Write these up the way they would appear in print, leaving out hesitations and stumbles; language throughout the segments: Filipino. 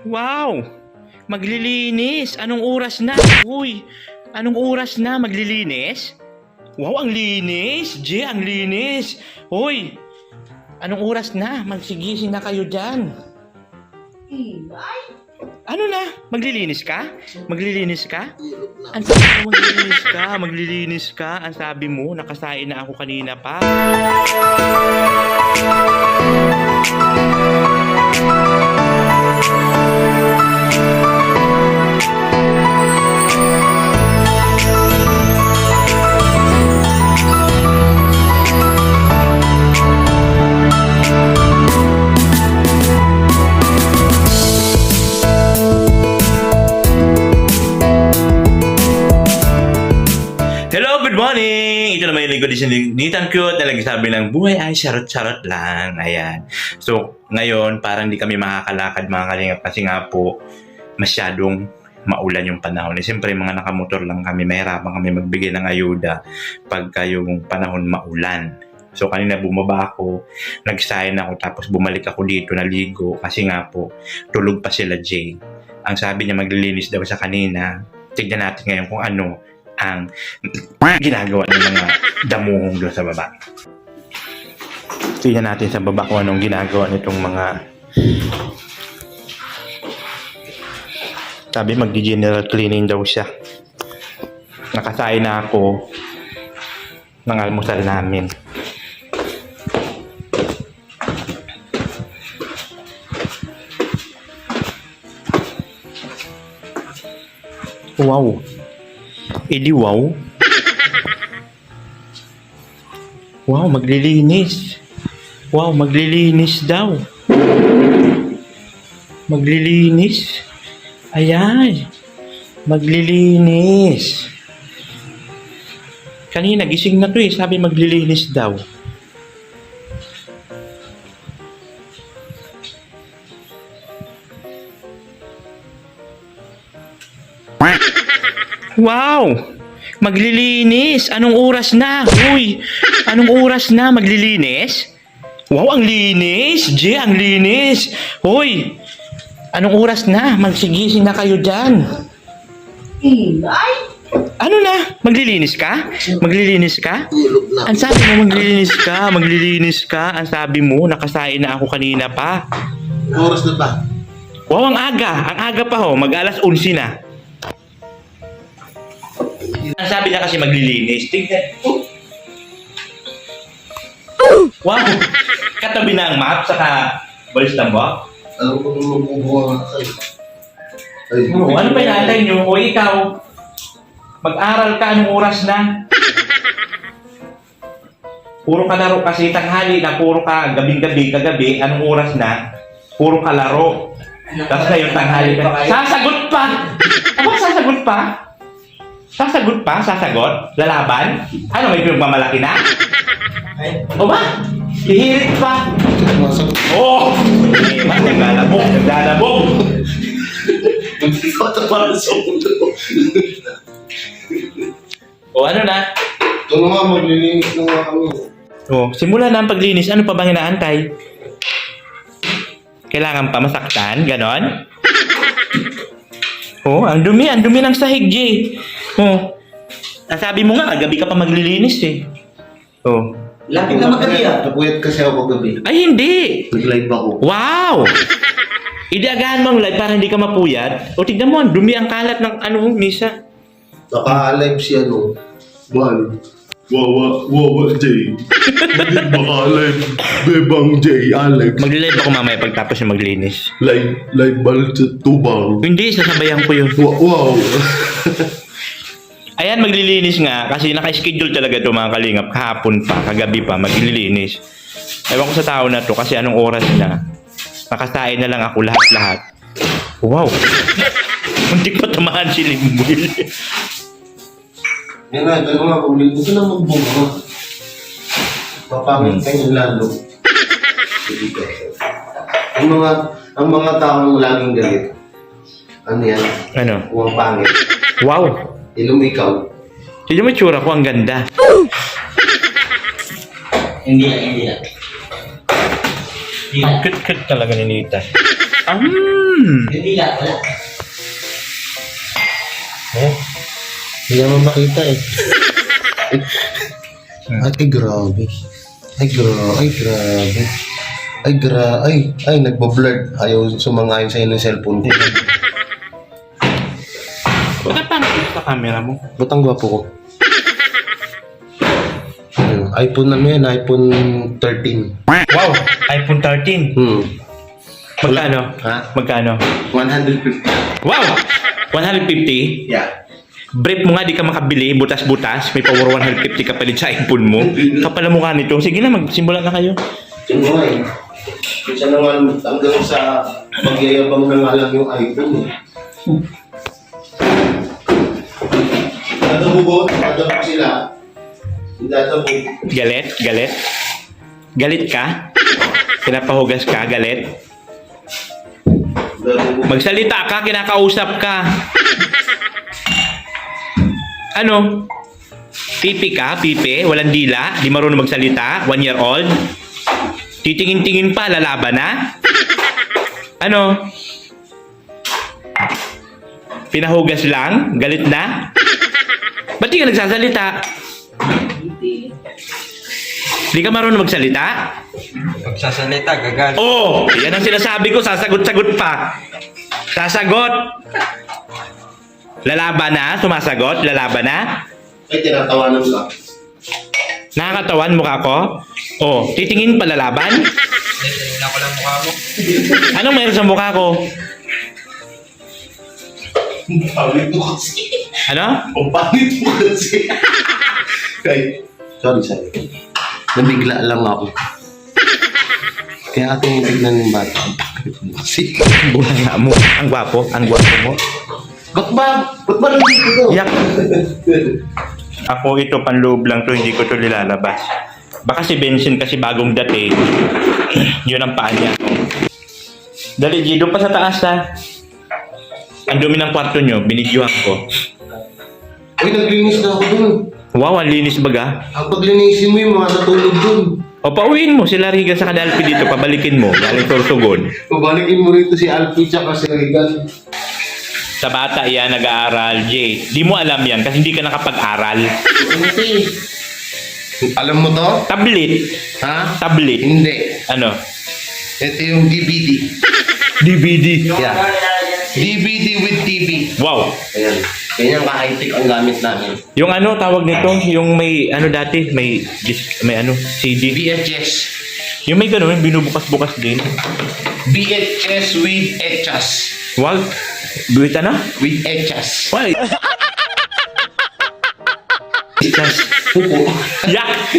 Wow! Maglilinis! Anong oras na? Uy! Anong oras na? Maglilinis? Wow, ang linis! Jay, ang linis! Uy! Anong oras na? Magsigising na kayo dyan. Ano na? Maglilinis ka? Maglilinis ka? Ang sabi mo, maglilinis ka? Maglilinis ka? Ang sabi mo, nakasain na ako kanina pa. Hello, good morning! Ito naman yung lingkod din Nitang Cute na nagsasabi ng buhay ay charot-charot lang. Ayan. So, ngayon, parang di kami makakalakad mga kalingap kasi nga po, masyadong maulan yung panahon. Eh, siyempre, mga nakamotor lang kami, mahirapan kami magbigay ng ayuda pagka yung panahon maulan. So, kanina bumaba ako, nag-sign ako, tapos bumalik ako dito, naligo, kasi nga po, tulog pa sila, Jay. Ang sabi niya, maglilinis daw sa kanina. Tignan natin ngayon kung ano ang ginagawa ng mga damuhong doon sa baba. Tingnan natin sa baba kung anong ginagawa nitong mga... Sabi magdi-general cleaning daw siya. Nakasay na ako ng almusal namin. Wow! Edi wow. Wow, maglilinis. Wow, maglilinis daw. Maglilinis. Ayan. Maglilinis. Kanina gising na to eh, sabi maglilinis daw. Wow! Maglilinis! Anong oras na? Uy! Anong oras na? Maglilinis? Wow, ang linis! Jay, ang linis! Uy! Anong oras na? Magsigising na kayo dyan. Ano na? Maglilinis ka? Maglilinis ka? Ang sabi mo, maglilinis ka. Maglilinis ka. Ang sabi mo, nakasain na ako kanina pa. Oras na ba? Wow, ang aga. Ang aga pa ho. Mag-alas 11 na. Ang sabi niya kasi maglilinis. Tignan. Wow! Katabi na ang map, saka balis ng buwak. Alam ko nung mabubuha nga kayo. Ano pa inaantay nyo? O ikaw, mag-aral ka anong oras na? Puro ka laro kasi tanghali na, puro ka gabing-gabi, kagabi, anong oras na? Puro ka laro. Tapos na yung tanghali ka. Sasagot pa! Aba, sasagot pa? Sasagot pa? Sasagot? Lalaban? Ano, may pinagmamalaki na? O ba? Hihirit pa? Oh! Mas naglalabog, naglalabog! Magkikota para sa mundo. O ano na? Ito na nga, maglilinis na nga kami. O, simula na ang paglinis. Ano pa bang inaantay? Kailangan pa masaktan? Ganon? Oh, ang dumi ng sahig, Jay. Oh. Sabi mo nga, gabi ka pa maglilinis eh. Oh. Lagi na magabi ah. Napuyat kasi ako gabi. Ay, hindi! Nag-live ako. Wow! Idiagahan mo ang live para hindi ka mapuyat. O, tignan mo, ang dumi ang kalat ng misa. Naka-live si ano. Mahal. Wawa Jay. Baka-live. Bebang Jay, Alex. Magli-live ako mamaya pagtapos yung maglinis. Live bal sa tubang. Hindi, sasabayan ko yun. Wow. Ayan, maglilinis nga kasi naka-schedule talaga ito mga kalingap. Kahapon pa, kagabi pa, maglilinis. Ewan ko sa tao na to kasi anong oras na. Nakasain na lang ako lahat-lahat. Wow! Hindi pa tamahan si Limboy. Yan na, ito nga, ulit. Huwag ka na magbunga. Papangit ka niya lalo. Ang mga taong laging galit. Ano yan? Ano? Huwag pangit. Wow! Ilum ikaw. Tignan mo yung tsura ko, ang ganda. Hindi lang. Ang cute-cute talaga ni Nita. Hindi lang, wala. Hindi naman makita eh. Ay, grabe. Ay, nagbo-blur. Ayaw sumangayon sa'yo ng cellphone ko. Ba't ang pangit sa camera mo? Ba't ang gwapo ko? iPhone ano yan? iPhone 13. Wow! iPhone 13. Magkano? Ha? Magkano? 150. Wow! 150? Yeah. Brief mo nga, di ka makabili, butas-butas. May power 150 ka palit sa iPhone mo. Kapal ang mukha nito. Sige na, magsimula na kayo. Diyan mo nga eh. Diyan na nga hanggang sa pagyayabang na nga lang yung iPhone eh. Dadabog sila. Dadabog. Galit? Galit ka? Pinapahugas ka? Galit? Magsalita ka, kinakausap ka. Ano? Pipi ka? Pipi? Walang dila? Di marunong magsalita? 1 year old? Titingin-tingin pa, lalaban na? Ano? Pinahugas lang? Galit na? Ba't di ka nagsasalita? Di ka marunong magsalita? Pagsasalita, gagal. Oo! Yan ang sinasabi ko, sasagot-sagot pa. Sasagot! Lalaban na? Sumasagot? Lalaban na? Ay, tinatawanan ka. Nakakatawan mukha ko? Oh, titingin pa lalaban? Tinignan ko lang mukha mo. Anong meron sa mukha ko? Ang pangit mo kasi. Ano? Ang pangit mo kasi. Sorry. Nabigla lang ako. Kaya ating tignan yung bata. Ang pangit mo kasi. Bunga mo. Ang gwapo mo. Ba't ba nandito to? Yak. Ako ito panloob lang to, hindi ko to nilalabas. Baka si Benson kasi bagong dating. Yun ang paa niya. Dali, G, doon pa sa taas ha. Ang dumi ng kwarto nyo, binidyohan ko. Uy, naglinis na ako dun. Wow, ang linis baga. Ang paglinisin mo yung mga natulog dun. O pauwiin mo sila Rigan sa Kadalpi dito, pabalikin mo. Galing Sorsogon. Pabalikin mo rito si Alfie tsaka si Regan. Sa bata yan, nag-aaral, Jay. Di mo alam yan kasi hindi ka nakapag-aral. Hindi. Alam mo to? Tablet. Ha? Tablet. Hindi. Ano? Ito yung DVD. DVD. Yeah. DVD with TV. Wow. Ayan. Ganyan ka-high-tech ang gamit namin. Yung ano, tawag nito, yung may, ano dati, may ano, CD. VHS. Yung may gano'n, binubukas-bukas din. VHS with etchas. Wag. Buwit ano? With etchas. Why? Pupo. Yak!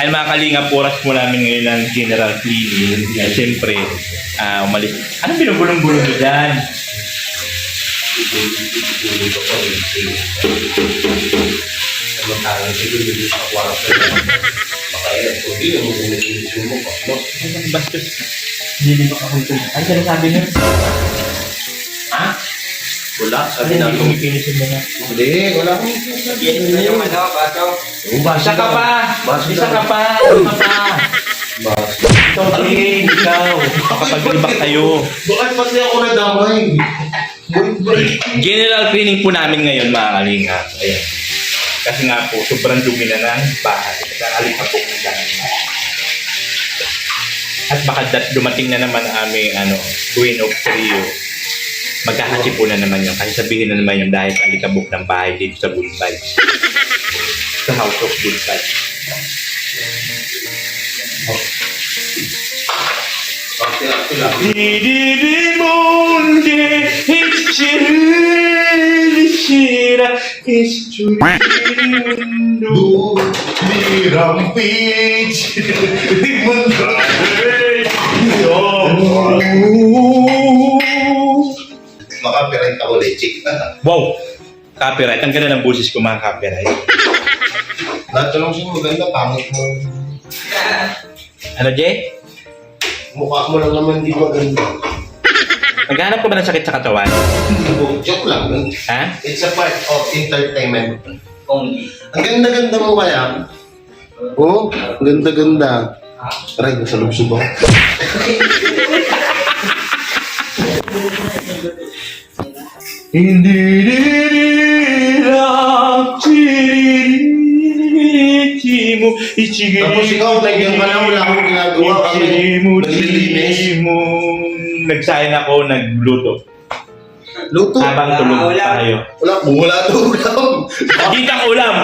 Ay mga kalingap, oras po namin ngayon ng general cleaning. Siyempre, umalis. Anong binubulong-bulong nyo dyan? Bastos. Hindi ba akong tulog? Ano sinasabi nyo? Ha? Wala. Sabi namin kumikinisin mo na. Hindi, wala akong Ito yung ano, bato. Isa ka pa! Basta. Isa ka pa! Isa ka pa! Basta. Okay, ikaw. Kapag-libak tayo. Bakit pati ako nadamay? General cleaning po namin ngayon mga kalingap. Ayan. Kasi nga po, sobrang dumi na ng bahay. Nakalipapok na dyan. At baka dumating na naman ang aming Queen of Trio. Magkakasipo na naman yun. Kasi sabihin na naman yun dahil sa alikabok ng bahay dito sa Good Vibes. Sa House of Good Vibes. Didi monde hichira history mundo Di rampage. Di Maka-copyright ako, Lechik. Wow! Copyright. Ang ganda ng boses ko mga copyright. Lahat lang siya maganda, pangit mo. Ano, Jay? Mukha mo lang naman di maganda. Naghanap ka ba ng sakit sa katawan? Hindi po, joke lang. Ha? It's a part of entertainment. Only. Ang ganda-ganda mo kaya. Oh, ang ganda-ganda. Aray, nasa lubsob ako. Hindi lang chirichi mo, ichigi. Tapos ikaw, nagyan ka lang, wala akong ginagawa kami. Naglilinis. Nagsahin ako, nagluto. Luto. Habang tulog pa kayo. Wala daw ulam. Hindi kang ulam!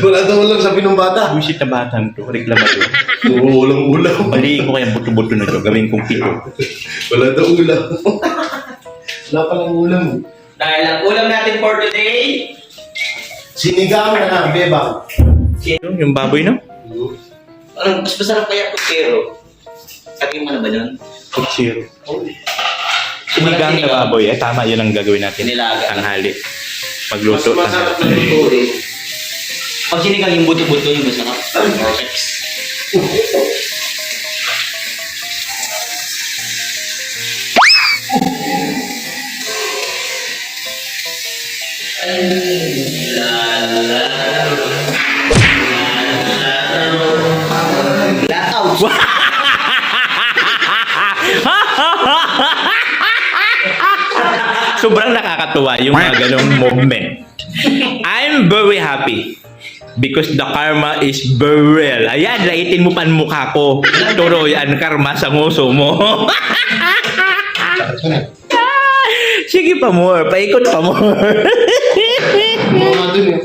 Wala daw ulam, sabi ng bata. Buisit na batang to, reklamador. Walang ulam. Maliin ko kaya buto-buto na to, gawin kong pito. Wala daw ulam. Wala palang ulam. Dahil ang ulam natin for today, Sinigang na bebang. Yung baboy, no? ano, mas masarap kaya putero. Sabi mo na ba nun? Kutsiro. Sinigang na baboy. Tama, yun ang gagawin natin. Nilaga. Tanghali. Mas Magluto. masarap na tanghali. luto eh. Pag sinigang yung buto-buto yung masarap. Perfect. Blackout. Sobrang nakakatuwa yung mga ganong movement. I'm very happy because the karma is very real. Ayan, laitin mo pan mukha ko. Turoy ang karma sa nguso mo. Sige pa more, paikot pa more. Mga dun eh.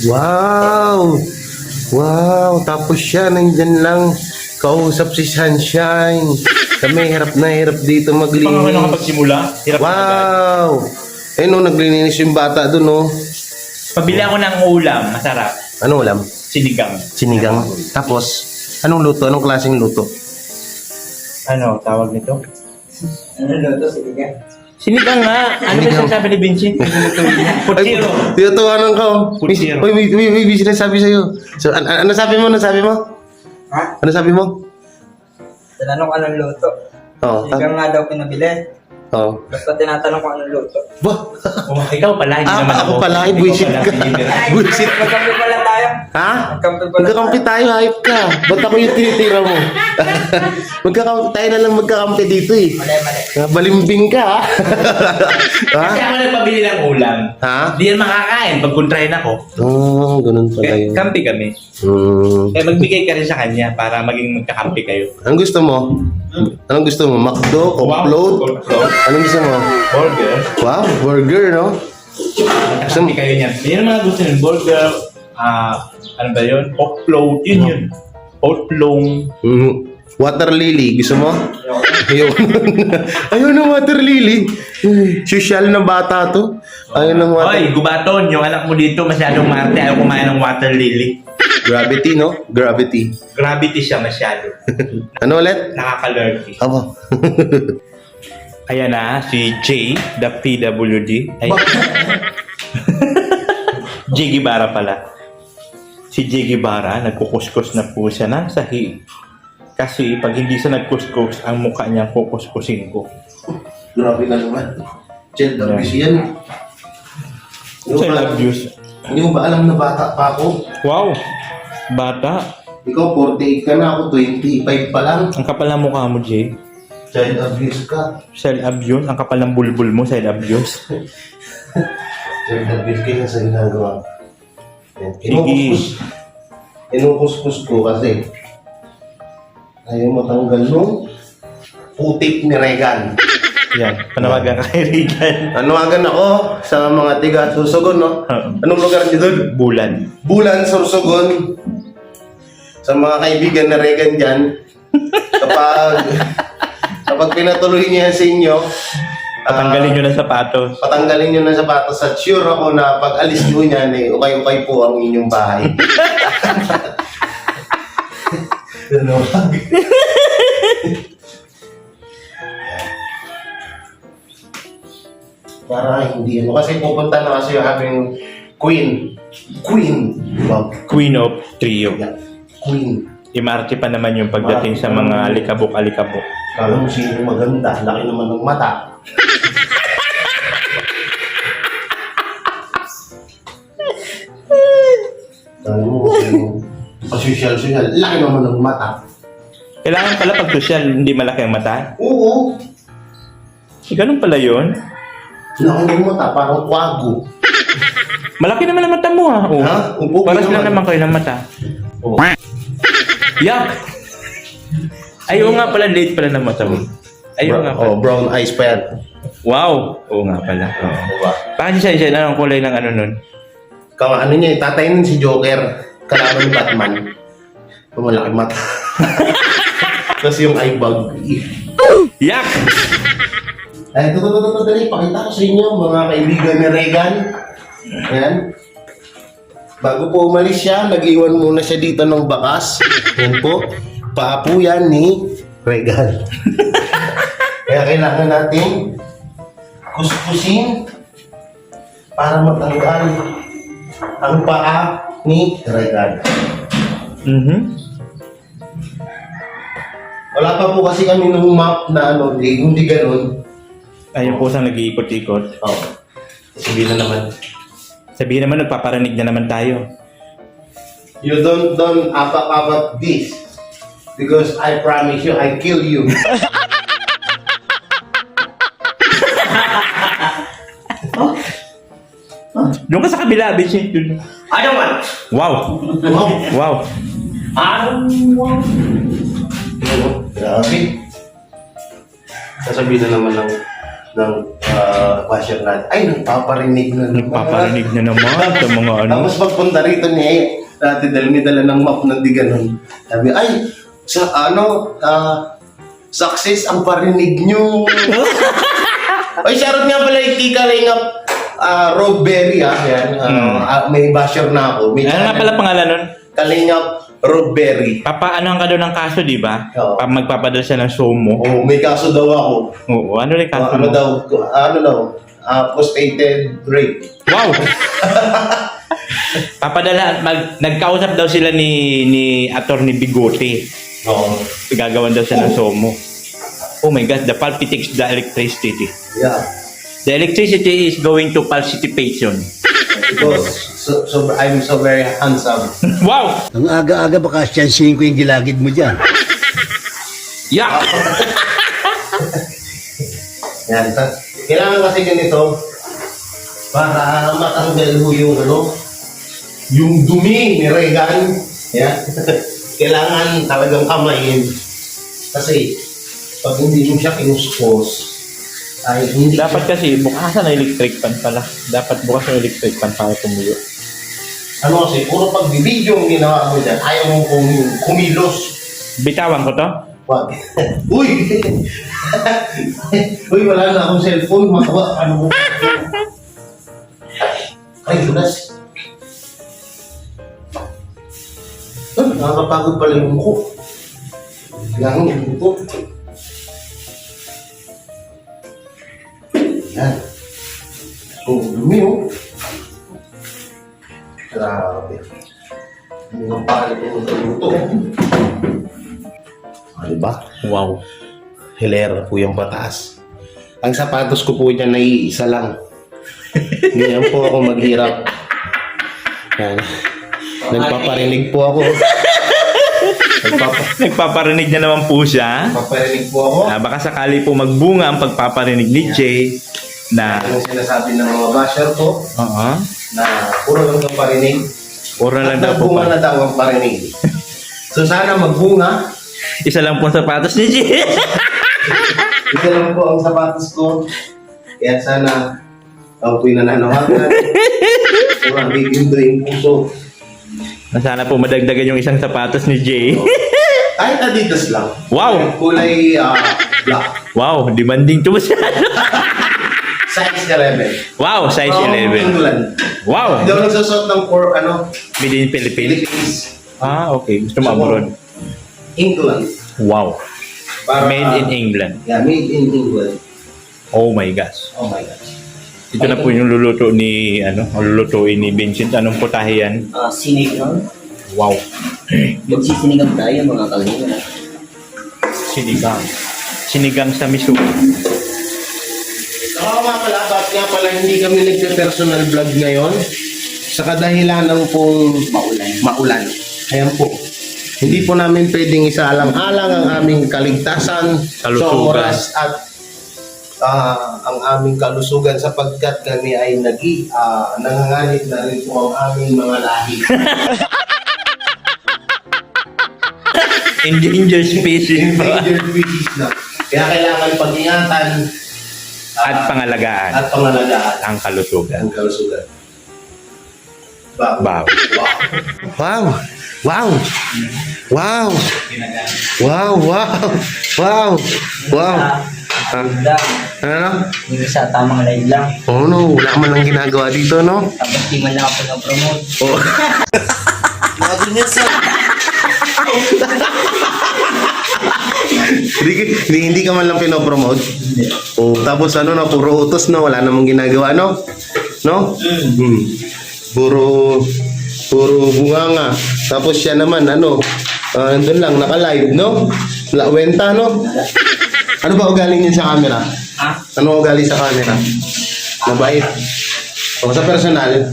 Wow! Wow! Tapos siya, nandyan lang. Kausap si Sunshine. Kami hirap na hirap dito maglinis. Pangako nakapagsimula, hirap na agad. Wow! Eh no, naglilinis yung bata dun, no? Pabili ako ng ulam, masarap. Ano ulam? Sinigang. Sinigang. Tapos, anong luto? Anong klaseng luto? Ano, tawag nito? Ano luto? Sinigang. Sinigang nga. Ano ba Sinigang. sinasabi ni Vincent? Putsiro. Tinatawanan ka. Putsiro. Uy, may sinasabi sa'yo. So, ano sabi mo? Ano sabi mo? Ha? Ano sabi mo? Tinanong ko anong luto. Oh, Sinigang nga daw pinabili. oh. Basta tinatanong ko anong luto. Ba? Oh, ikaw pala, hindi naman Ako pala, ay, buisit ka. Buisit. Magkampi pala tayo. Ha? Magkampi pala Magkakampi tayo, hype ka. Ba't ako yung tinitira mo? Magkakampi tayo na lang magkakampi dito eh. Mali. Balimbing ka ha? Ha? Kasi ako nagpabili ng ulam. Ha? Di yan makakain pag kontrahin ako. Oh, ganun pala Kaya yun. kampi kami. Kaya magbigay ka rin sa kanya para maging magkakampi kayo. Anong gusto mo? Anong gusto mo? McDo? Upload? Upload. Anong gusto mo? Burger. Wow, burger, no? Magkakampi kayo niyan. Yan ang mga gusto nyo. Burger. Ano ba yun? Upload. Yun yun. Upload. Water lily, gusto mo? Ayaw. Ayaw ng water lily. Social na bata to. Ayaw ng water. Hoy, gubaton. Yung anak mo dito masyadong marte. Ayaw kumain ng water lily. Gravity, no? Gravity. Gravity siya masyado. Ano ulit? Nakaka-lurky. Abo. Ayan na, si Jay, the PWD. Ay, Jay Guevara pala. Si Jay Guevara, nagkukuskus na po siya ng sahig. Kasi pag hindi siya nagkuskus, ang mukha niya kukuskusin ko. Grabe na naman. Child abuse yan. Child abuse. Hindi mo ba alam na bata pa ako? Wow! Bata. Ikaw 48 ka na, ako 25 pa lang. Ang kapal ng mukha mo, Jay. Child abuse ka. Child abuse. Ang kapal ng bulbul mo, child abuse. Child abuse ka sa ginagawa. Sige. Inukuskus ko kasi ayaw matanggal nung putik ni Regan. Yan, panawagan ka kay Regan. Anawagan ako sa mga tiga Sorsogon, no? Anong lugar niyo doon? Bulan. Bulan, Sorsogon. Sa mga kaibigan na Regan dyan, kapag pinatuloy niya sa inyo, Patanggalin nyo ng sapatos. patanggalin nyo ng sapatos at sure ako na pag alis nyo niyan, ukay-ukay po ang inyong bahay. Ano? Para hindi ano. Kasi pupunta na kasi yung aming queen. Queen. Wow. Queen of Trio. Yeah. Queen. Imarte pa naman yung pagdating sa mga alikabok-alikabok. Kala mo sino maganda. Laki naman ng mata. Kala mo, pasyusyal-syal. Laki naman ng mata. Kailangan pala pag social, hindi malaki ang mata. Oo. Ganun pala yun. Nakangin mo ta, parang kwago. Malaki naman ang mata mo ha. Oh. Ha? Upo Paras lang naman kayo ng mata. Oh. Yak! Ay, oo nga pala, late pala ng mata mo. Ay, oo nga pala. Oh, brown eyes pa yan. Wow! Oo nga pala. Oo. Diba? Bakit siya anong kulay ng ano nun? Ano niya, tatay nun si Joker. Kalaban ni Batman. Malaki mata. Tapos yung eye bag. Yak! Ay, ito, dali. Pakita ko sa inyo, mga kaibigan ni Regan. Ayan. Bago po umalis siya, nag-iwan muna siya dito ng bakas. Yan po. Paapo yan ni Regan. Kaya kailangan natin kuskusin para matanggal ang paa ni Regan. Wala pa po kasi kami ng map na ano, hindi ganun. Ayun po siyang nag-iikot-ikot. Oh. Sabihin na naman. Sabihin naman, nagpaparinig na naman tayo. You don't apak-apak this. Because I promise you, I kill you. Doon ka sa kabila, bitch. I don't want. Wow! Wow. Wow! I don't want. Grabe. Sasabihin na naman ng basher natin. Ay, nagpaparinig na naman. Nagpaparinig na naman sa mga ano. Tapos pagpunta rito niya, dati may dala ng map ng di ganun. Sabi, ay, success ang parinig nyo. Ay, shoutout nga pala yung Tika Lingap, Rob Berry, yan. May basher na ako. May Ano nga pala pangalan nun? Kalingap Rob Berry. Papaanohan ka doon ng kaso, di ba? Oo. Magpapadala siya ng sumo. Oh, may kaso daw ako. Oo, ano rin kaso Ano mo? daw? Postdated rape. Wow! Papadala, nagkausap daw sila ni Attorney Bigote. Oo. Gagawan daw siya ng sumo. Oh my God, the pulp takes the electricity. Yeah. The electricity is going to pulsification. Because I'm so very handsome. Wow! Ang aga-aga baka siyansihin ko yung gilagid mo dyan. Yeah! Yan. Kailangan kasi ganito para matanggal ho yung dumi ni Regan. Yan. Kailangan talagang kamayin. Kasi pag hindi mo siya kinuskos, ay hindi Dapat kasi bukasan ang electric fan pala. Dapat bukas ang electric fan para tumulo. ano kasi, puro pag-video ang ginawa mo dyan, ayaw mo kumilos. Bitawan ko to? Wag. Uy! Uy, wala na akong cellphone. Makawa, ano mo? Ay, Judas. Nakakapagod pala yung ko. Kailangan yung ko. Yan. So, dumi oh. Grabe. Mga pala yung luto. Diba? Wow. Hilera po yung pataas. Ang sapatos ko po dyan ay isa lang. Ganyan po ako maghirap. Yan. Nagpaparinig po ako. Nagpaparinig na naman po siya. Nagpaparinig po ako. Baka sakali po magbunga ang pagpaparinig ni Jay na Anong sinasabi ng mga basher ko na puro lang ang parinig. Puro lang At daw po nagbunga pa. na daw ang parinig. So sana magbunga. Isa lang po ang sapatos ni Jay. Ito lang po ang sapatos ko. Kaya sana ako po'y nananawagan. Kung ang bigindo yung puso. Sana po madagdagan yung isang sapatos ni Jay. Kahit Adidas lang. Wow! Kulay black. Wow, demanding to masyado. Size 11. Wow, size From 11. England. Wow! Hindi ako nagsusot ng Made in Philippines. Philippines. Okay. Gusto mo abroad. England. Wow. Para, Made in England. Yeah, made in England. Oh my gosh. Oh my gosh. Ito na po yung luluto ni, lulutuin ni Vincent. Anong putahe yan? Sinigang. Wow. Magsisinigang tayo mga kalinga. Sinigang. Sinigang sa miso. Bakit nga pala hindi kami nagpe-personal vlog ngayon? Sa kadahilan ng pong maulan. Ayan po. Hindi po namin pwedeng isaalang-alang ang aming kaligtasan sa Kalusugan. oras at ang aming kalusugan sapagkat kami ay nanganganib na rin po ang aming mga lahi. Endangered species pa. Endangered species na. Kaya kailangan pag-ingatan At pangalagaan at pangalagaan ang kalusugan. ang kalusugan. Wow. Wow. Wow. Wow. Wow. Wow. Wow. Wow. Wow. Ha? Ano? Yung isa, tamang live lang. Oh no, wala man lang ginagawa dito, no? Tapos di man lang ako na-promote. Oh. Lagi niya sa... hindi ka man lang pinopromote? Oh, tapos ano na, puro utos na, wala namang ginagawa, no? No? Puro bunganga. Tapos siya naman, ano, nandun lang, naka-live, no? Wenta, no? Ano ba ugali niya sa camera? Ha? Ano ugali sa camera? Mabait. O sa personal?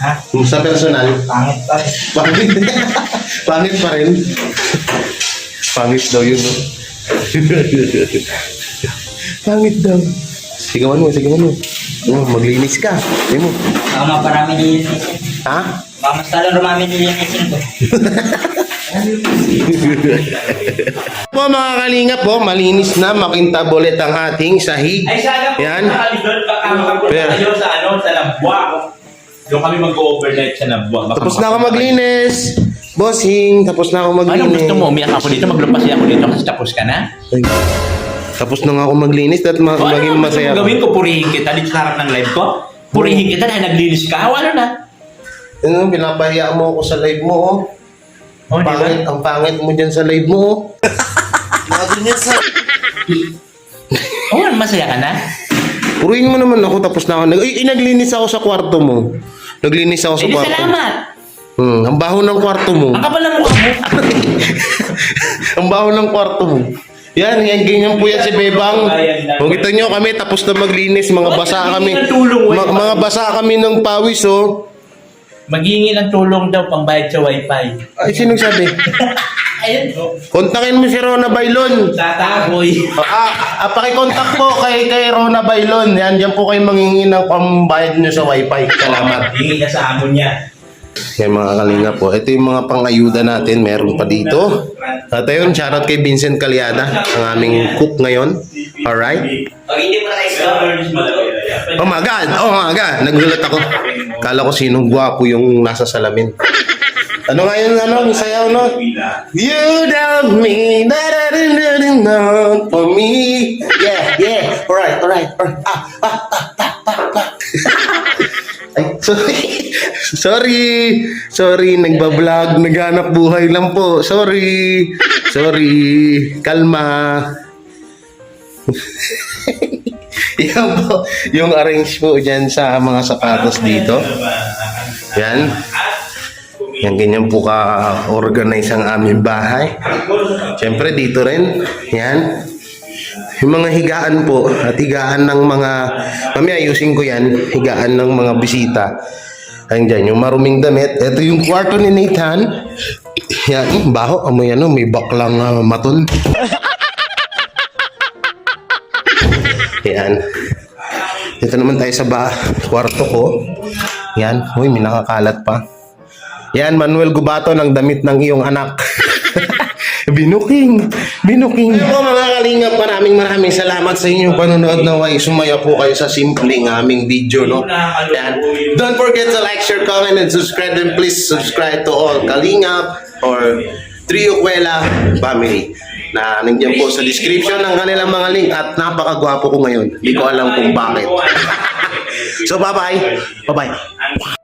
Ha? Sa personal? Pangit pa rin. Pangit. Pangit pa rin. Pangit daw yun, no? Pangit daw. Sigawan mo. Oh, maglinis ka. Hindi mo. Baka maparami nilinisin. Ha? Baka mas talo rumami nilinisin ko. Po mga kalingap po, malinis na, makintab ulit ang ating sahig. Ay, sana po Yan. doon, baka makapunta Pero- kayo sa Labuan. Doon kami mag-overnight sa Labuan. Baka Tapos na ako makapunta maglinis. Bossing, tapos na ako kayo. maglinis. Anong gusto mo? Umiyak ako dito, maglupas ako dito kasi tapos ka na? Ay, tapos na nga ako maglinis at O, ano maging ang gusto masaya mo ako. gawin ko? Purihin kita dito sa harap ng live ko? Purihin kita dahil naglinis ka? O, ano na? Ano, pinapahiya mo ako sa live mo, oh. O, di ba? Ang pangit mo dyan sa live mo, oh. Lagi niya sa... O, masaya ka na? Puruin mo naman ako, tapos na ako. Naglinis ako sa kwarto mo. Naglinis ako sa Hindi, kwarto. salamat. Ang baho ng kwarto mo. Ang kapal ng mukha mo. Ang baho ng kwarto mo. Yan, ganyan po yan si Bebang. Kung kita nyo kami, tapos na maglinis, mga basa kami. Mga basa kami ng pawis, oh. Maghingi ng tulong daw pangbayad sa wifi. Ay, sinong sabi? Ayun. Kontakin mo si Rona Bailon. Tataboy. Pakikontak po kay Rona Bailon. Yan, dyan po kayo manghingi ng pambayad nyo sa wifi. Salamat. Hingi ka sa amo niya. Yan mga kalinga po. Ito yung mga pang-ayuda natin. Meron pa dito. At ayun, shoutout kay Vincent Calyada, ang aming cook ngayon. Alright? Pag hindi mo na kayo Oh my God! Oh my God! Nagulat ako. Kala ko sinong gwapo yung nasa salamin. Ano nga yun, ano? Yung sayaw, no? You don't mean that for me. Yeah. Alright. Ay, sorry, nagbablog, naghanap buhay lang po. Sorry, kalma. Yan po, yung arrange po dyan sa mga sapatos dito. Yan. Yan, ganyan po ka-organize ang aming bahay. Siyempre, dito rin. Yan. Yung mga higaan po, at higaan ng mga, mamaya ayusin ko yan, higaan ng mga bisita. Ayun dyan, yung maruming damit. Ito yung kwarto ni Nathan. Yan, baho, amoy ano, may baklang maton. Yan. Dito naman tayo sa kwarto ko. Yan, uy, may nakakalat pa. Yan, Manuel Gubato ng damit ng iyong anak. Binuking. Po mga kalingap, maraming salamat sa inyong panonood. Naway sumaya po kayo sa simpleng aming video, no? Yan. Don't forget to like, share, comment, and subscribe. And please subscribe to all Kalingap or Trio Kuela family na nandiyan po sa description ng kanilang mga link at napakagwapo ko ngayon. Hindi ko alam kung bakit. So bye-bye.